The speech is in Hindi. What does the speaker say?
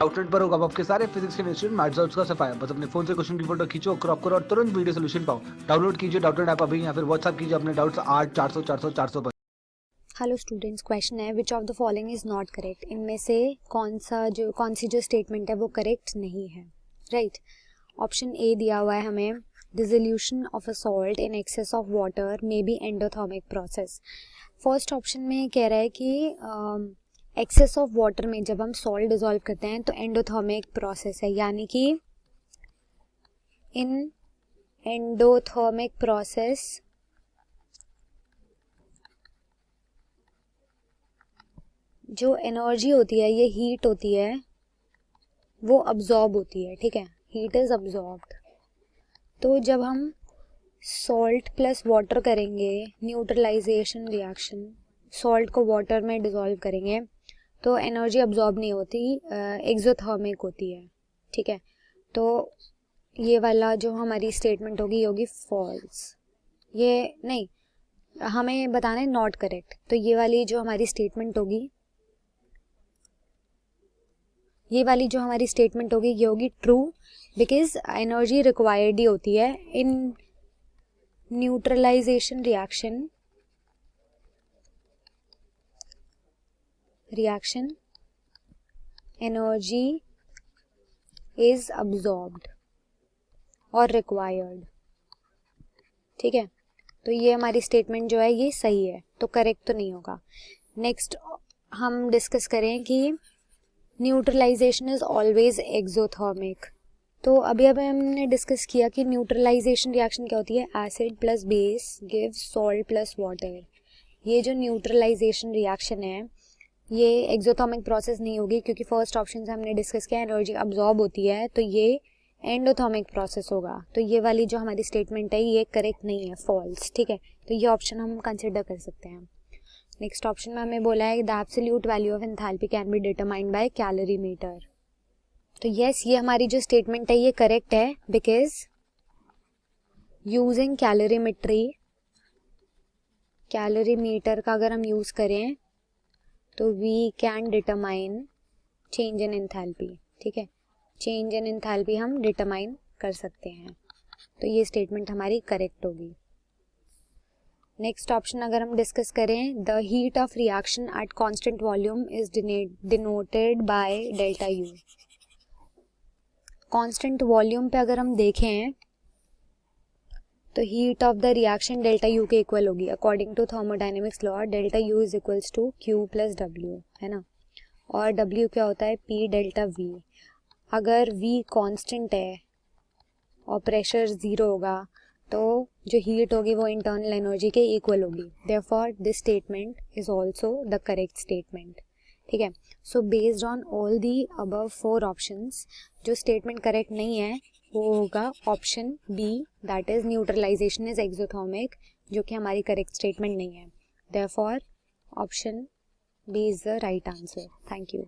डाउटनेट पर होगा आपके सारे फिजिक्स के इंस्टीट्यूट मैथ्स का सफाया। बस अपने फोन से क्वेश्चन की फोटो खींचो, क्रॉप करो और तुरंत वीडियो सोल्यूशन पाओ। डाउनलोड कीजिए डाउटनेट ऐप अभी या फिर व्हाट्सएप कीजिए अपने डाउट्स 8 400 400 400 पर। हेलो स्टूडेंट्स, क्वेश्चन है which of the following is not correct. इनमें से कौन सी जो स्टेटमेंट है वो करेक्ट नहीं है, राइट। ऑप्शन ए दिया हुआ है हमें, dissolution of a salt in excess of water may be endothermic process. First option में कह रहा है कि एक्सेस ऑफ वाटर में जब हम सॉल्ट डिसॉल्व करते हैं तो एंडोथर्मिक प्रोसेस है, यानी कि इन एंडोथर्मिक प्रोसेस जो एनर्जी होती है, ये हीट होती है, वो अब्जॉर्ब होती है, ठीक है, हीट इज अब्जॉर्ब्ड। तो जब हम सॉल्ट प्लस वाटर करेंगे, न्यूट्रलाइजेशन रिएक्शन, सॉल्ट को वाटर में डिसॉल्व करेंगे तो एनर्जी अब्जॉर्ब नहीं होती, एक्सोथर्मिक होती है, ठीक है। तो ये वाला जो हमारी स्टेटमेंट होगी ये होगी फॉल्स। ये नहीं, हमें बताना है नॉट करेक्ट। तो ये वाली जो हमारी स्टेटमेंट होगी, ये होगी ट्रू, बिकॉज एनर्जी रिक्वायर्ड ही होती है in neutralization reaction energy is absorbed और रिक्वायर्ड, ठीक है। तो ये हमारी स्टेटमेंट जो है ये सही है, तो करेक्ट तो नहीं होगा। नेक्स्ट हम डिस्कस करें कि न्यूट्रलाइजेशन इज ऑलवेज एक्सोथर्मिक। तो अभी हमने डिस्कस किया कि न्यूट्रलाइजेशन रिएक्शन क्या होती है, acid plus base gives salt plus water. ये जो न्यूट्रलाइजेशन रिएक्शन है ये एक्सोथर्मिक प्रोसेस नहीं होगी, क्योंकि फर्स्ट ऑप्शन से हमने डिस्कस किया एनर्जी अब्जॉर्ब होती है, तो ये एंडोथर्मिक प्रोसेस होगा। तो ये वाली जो हमारी स्टेटमेंट है ये करेक्ट नहीं है, फॉल्स, ठीक है। तो ये ऑप्शन हम कंसिडर कर सकते हैं। नेक्स्ट ऑप्शन में हमें बोला है the absolute value of enthalpy can be determined by calorimeter. तो यस, ये हमारी जो स्टेटमेंट है ये करेक्ट है, बिकॉज यूजिंग कैलोरीमीटर का अगर हम यूज करें तो we can determine change in enthalpy, ठीक है। चेंज इन एंथैल्पी हम डिटरमाइन कर सकते हैं, तो ये स्टेटमेंट हमारी करेक्ट होगी। नेक्स्ट ऑप्शन अगर हम डिस्कस करें, the heat of reaction at constant volume is denoted by delta U. Constant volume पे अगर हम देखें तो heat of the reaction delta U के इक्वल होगी। According to thermodynamics law delta U is equals to Q plus W, है ना। और डब्ल्यू क्या होता है, पी डेल्टा वी। अगर वी कांस्टेंट है और प्रेशर जीरो होगा तो जो हीट होगी वो इंटरनल एनर्जी के इक्वल होगी। Therefore this statement is also the correct statement, ठीक है। So based on all the above 4 options, जो स्टेटमेंट करेक्ट नहीं है वो होगा option B, that is neutralization is exothermic, जो कि हमारी करेक्ट स्टेटमेंट नहीं है। Therefore option B is the right answer. Thank you.